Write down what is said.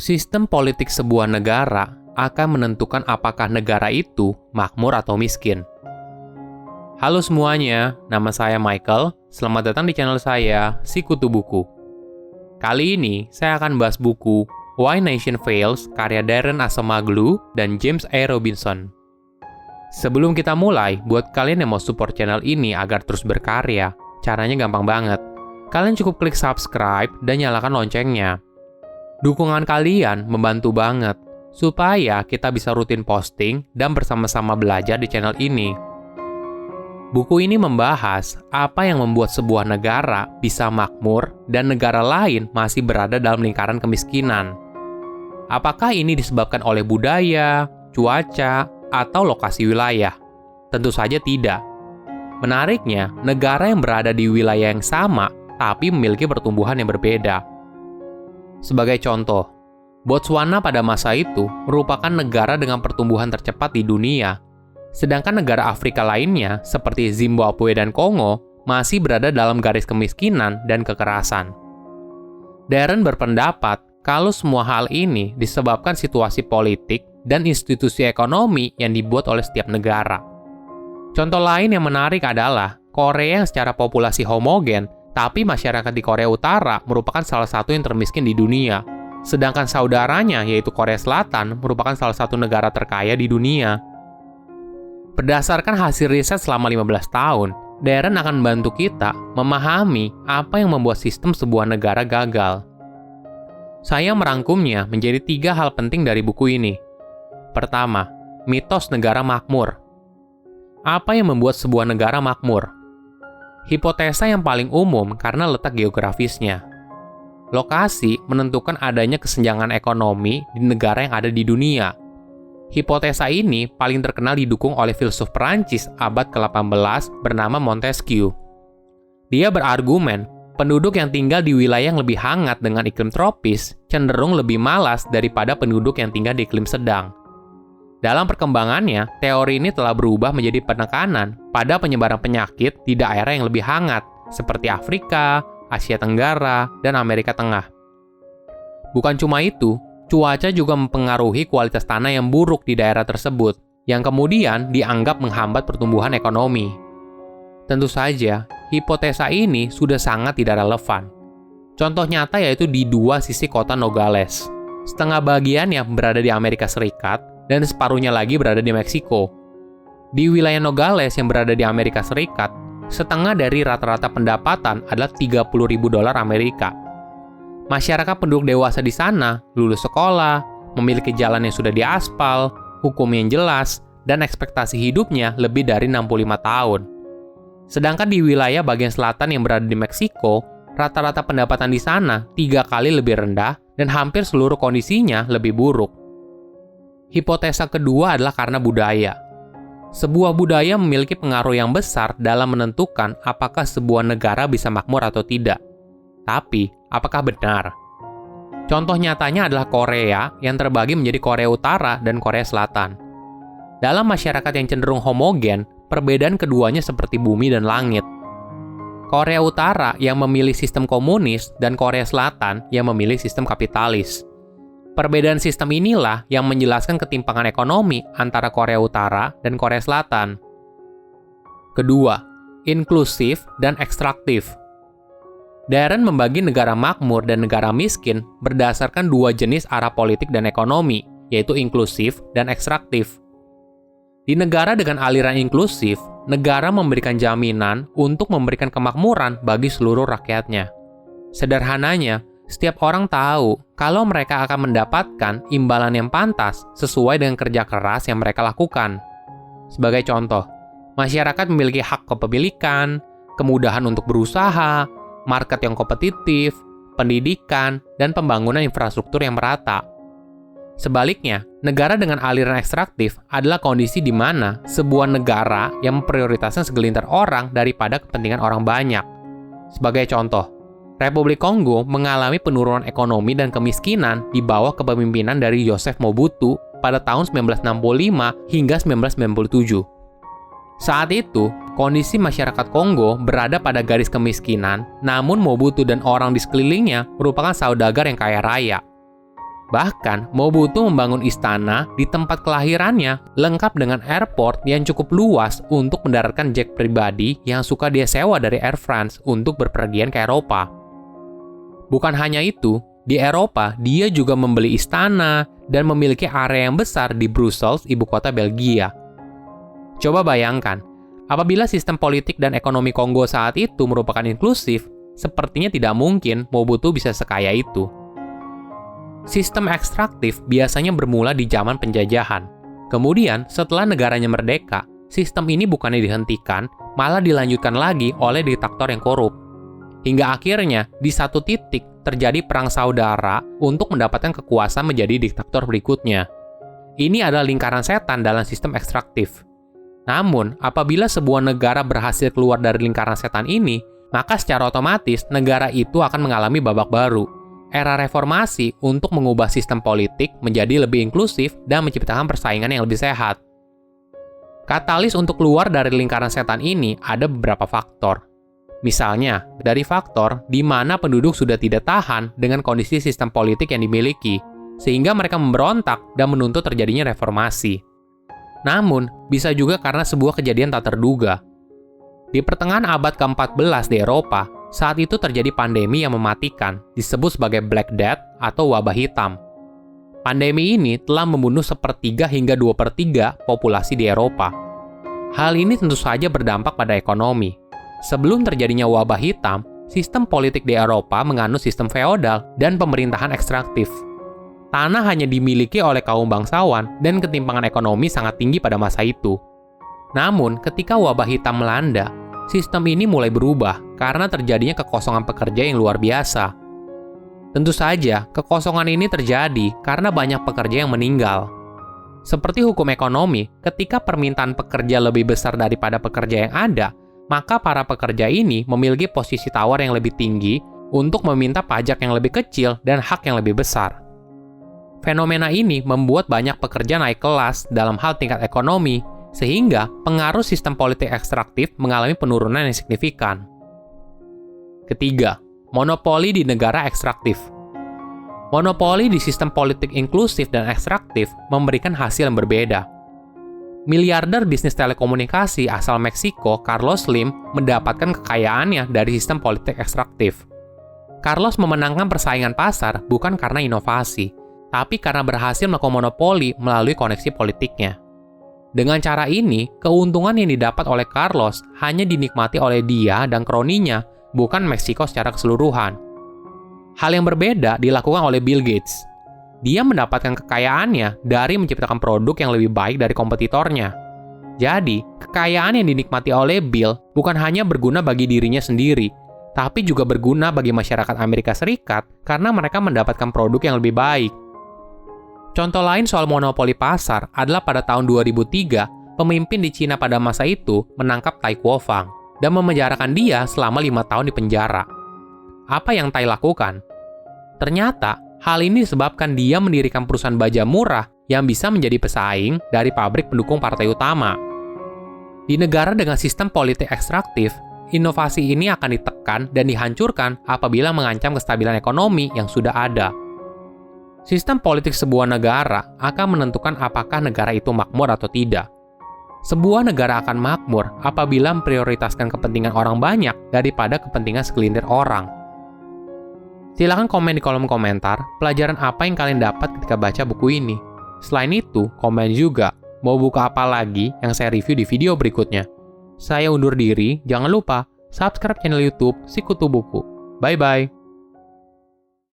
Sistem politik sebuah negara akan menentukan apakah negara itu makmur atau miskin. Halo semuanya, nama saya Michael. Selamat datang di channel saya, Sikutu Buku. Kali ini, saya akan bahas buku Why Nation Fails, karya Darren Acemoglu dan James A. Robinson. Sebelum kita mulai, buat kalian yang mau support channel ini agar terus berkarya, caranya gampang banget. Kalian cukup klik subscribe dan nyalakan loncengnya. Dukungan kalian membantu banget, supaya kita bisa rutin posting dan bersama-sama belajar di channel ini. Buku ini membahas apa yang membuat sebuah negara bisa makmur dan negara lain masih berada dalam lingkaran kemiskinan. Apakah ini disebabkan oleh budaya, cuaca, atau lokasi wilayah? Tentu saja tidak. Menariknya, negara yang berada di wilayah yang sama tapi memiliki pertumbuhan yang berbeda. Sebagai contoh, Botswana pada masa itu merupakan negara dengan pertumbuhan tercepat di dunia, sedangkan negara Afrika lainnya seperti Zimbabwe dan Kongo masih berada dalam garis kemiskinan dan kekerasan. Darren berpendapat kalau semua hal ini disebabkan situasi politik dan institusi ekonomi yang dibuat oleh setiap negara. Contoh lain yang menarik adalah Korea yang secara populasi homogen, tapi masyarakat di Korea Utara merupakan salah satu yang termiskin di dunia. Sedangkan saudaranya, yaitu Korea Selatan, merupakan salah satu negara terkaya di dunia. Berdasarkan hasil riset selama 15 tahun, Darren akan membantu kita memahami apa yang membuat sistem sebuah negara gagal. Saya merangkumnya menjadi 3 hal penting dari buku ini. Pertama, mitos negara makmur. Apa yang membuat sebuah negara makmur? Hipotesa yang paling umum karena letak geografisnya. Lokasi menentukan adanya kesenjangan ekonomi di negara yang ada di dunia. Hipotesa ini paling terkenal didukung oleh filsuf Perancis abad ke-18 bernama Montesquieu. Dia berargumen, penduduk yang tinggal di wilayah yang lebih hangat dengan iklim tropis cenderung lebih malas daripada penduduk yang tinggal di iklim sedang. Dalam perkembangannya, teori ini telah berubah menjadi penekanan pada penyebaran penyakit di daerah yang lebih hangat, seperti Afrika, Asia Tenggara, dan Amerika Tengah. Bukan cuma itu, cuaca juga mempengaruhi kualitas tanah yang buruk di daerah tersebut, yang kemudian dianggap menghambat pertumbuhan ekonomi. Tentu saja, hipotesa ini sudah sangat tidak relevan. Contoh nyata yaitu di 2 sisi kota Nogales. Setengah bagian yang berada di Amerika Serikat, dan separuhnya lagi berada di Meksiko. Di wilayah Nogales yang berada di Amerika Serikat, setengah dari rata-rata pendapatan adalah $30.000 Amerika. Masyarakat penduduk dewasa di sana lulus sekolah, memiliki jalan yang sudah diaspal, hukum yang jelas, dan ekspektasi hidupnya lebih dari 65 tahun. Sedangkan di wilayah bagian selatan yang berada di Meksiko, rata-rata pendapatan di sana 3 kali lebih rendah dan hampir seluruh kondisinya lebih buruk. Hipotesa kedua adalah karena budaya. Sebuah budaya memiliki pengaruh yang besar dalam menentukan apakah sebuah negara bisa makmur atau tidak. Tapi, apakah benar? Contoh nyatanya adalah Korea yang terbagi menjadi Korea Utara dan Korea Selatan. Dalam masyarakat yang cenderung homogen, perbedaan keduanya seperti bumi dan langit. Korea Utara yang memilih sistem komunis dan Korea Selatan yang memilih sistem kapitalis. Perbedaan sistem inilah yang menjelaskan ketimpangan ekonomi antara Korea Utara dan Korea Selatan. Kedua, inklusif dan ekstraktif. Darren membagi negara makmur dan negara miskin berdasarkan 2 jenis arah politik dan ekonomi, yaitu inklusif dan ekstraktif. Di negara dengan aliran inklusif, negara memberikan jaminan untuk memberikan kemakmuran bagi seluruh rakyatnya. Sederhananya, setiap orang tahu kalau mereka akan mendapatkan imbalan yang pantas sesuai dengan kerja keras yang mereka lakukan. Sebagai contoh, masyarakat memiliki hak kepemilikan, kemudahan untuk berusaha, market yang kompetitif, pendidikan, dan pembangunan infrastruktur yang merata. Sebaliknya, negara dengan aliran ekstraktif adalah kondisi di mana sebuah negara yang memprioritaskan segelintir orang daripada kepentingan orang banyak. Sebagai contoh, Republik Kongo mengalami penurunan ekonomi dan kemiskinan di bawah kepemimpinan dari Joseph Mobutu pada tahun 1965 hingga 1997. Saat itu, kondisi masyarakat Kongo berada pada garis kemiskinan, namun Mobutu dan orang di sekelilingnya merupakan saudagar yang kaya raya. Bahkan, Mobutu membangun istana di tempat kelahirannya, lengkap dengan airport yang cukup luas untuk mendaratkan jet pribadi yang suka dia sewa dari Air France untuk berpergian ke Eropa. Bukan hanya itu, di Eropa dia juga membeli istana dan memiliki area yang besar di Brussels, ibu kota Belgia. Coba bayangkan, apabila sistem politik dan ekonomi Kongo saat itu merupakan inklusif, sepertinya tidak mungkin Mobutu bisa sekaya itu. Sistem ekstraktif biasanya bermula di zaman penjajahan. Kemudian, setelah negaranya merdeka, sistem ini bukannya dihentikan, malah dilanjutkan lagi oleh diktator yang korup. Hingga akhirnya, di satu titik terjadi perang saudara untuk mendapatkan kekuasaan menjadi diktator berikutnya. Ini adalah lingkaran setan dalam sistem ekstraktif. Namun, apabila sebuah negara berhasil keluar dari lingkaran setan ini, maka secara otomatis negara itu akan mengalami babak baru. Era reformasi untuk mengubah sistem politik menjadi lebih inklusif dan menciptakan persaingan yang lebih sehat. Katalis untuk keluar dari lingkaran setan ini ada beberapa faktor. Misalnya, dari faktor di mana penduduk sudah tidak tahan dengan kondisi sistem politik yang dimiliki, sehingga mereka memberontak dan menuntut terjadinya reformasi. Namun, bisa juga karena sebuah kejadian tak terduga. Di pertengahan abad ke-14 di Eropa, saat itu terjadi pandemi yang mematikan, disebut sebagai Black Death atau wabah hitam. Pandemi ini telah membunuh 1/3 hingga 2/3 populasi di Eropa. Hal ini tentu saja berdampak pada ekonomi. Sebelum terjadinya wabah hitam, sistem politik di Eropa menganut sistem feodal dan pemerintahan ekstraktif. Tanah hanya dimiliki oleh kaum bangsawan dan ketimpangan ekonomi sangat tinggi pada masa itu. Namun, ketika wabah hitam melanda, sistem ini mulai berubah karena terjadinya kekosongan pekerja yang luar biasa. Tentu saja, kekosongan ini terjadi karena banyak pekerja yang meninggal. Seperti hukum ekonomi, ketika permintaan pekerja lebih besar daripada pekerja yang ada, maka para pekerja ini memiliki posisi tawar yang lebih tinggi untuk meminta pajak yang lebih kecil dan hak yang lebih besar. Fenomena ini membuat banyak pekerja naik kelas dalam hal tingkat ekonomi, sehingga pengaruh sistem politik ekstraktif mengalami penurunan yang signifikan. Ketiga, monopoli di negara ekstraktif. Monopoli di sistem politik inklusif dan ekstraktif memberikan hasil yang berbeda. Miliarder bisnis telekomunikasi asal Meksiko, Carlos Slim, mendapatkan kekayaannya dari sistem politik ekstraktif. Carlos memenangkan persaingan pasar bukan karena inovasi, tapi karena berhasil melakukan monopoli melalui koneksi politiknya. Dengan cara ini, keuntungan yang didapat oleh Carlos hanya dinikmati oleh dia dan kroninya, bukan Meksiko secara keseluruhan. Hal yang berbeda dilakukan oleh Bill Gates. Dia mendapatkan kekayaannya dari menciptakan produk yang lebih baik dari kompetitornya. Jadi, kekayaan yang dinikmati oleh Bill bukan hanya berguna bagi dirinya sendiri, tapi juga berguna bagi masyarakat Amerika Serikat karena mereka mendapatkan produk yang lebih baik. Contoh lain soal monopoli pasar adalah pada tahun 2003, pemimpin di Cina pada masa itu menangkap Tai Kuo-fang dan memenjarakan dia selama 5 tahun di penjara. Apa yang Tai lakukan? Ternyata, hal ini disebabkan dia mendirikan perusahaan baja murah yang bisa menjadi pesaing dari pabrik pendukung partai utama. Di negara dengan sistem politik ekstraktif, inovasi ini akan ditekan dan dihancurkan apabila mengancam kestabilan ekonomi yang sudah ada. Sistem politik sebuah negara akan menentukan apakah negara itu makmur atau tidak. Sebuah negara akan makmur apabila memprioritaskan kepentingan orang banyak daripada kepentingan segelintir orang. Silahkan komen di kolom komentar pelajaran apa yang kalian dapat ketika baca buku ini. Selain itu, komen juga mau buku apa lagi yang saya review di video berikutnya. Saya undur diri, jangan lupa subscribe channel YouTube Sikutu Buku. Bye-bye!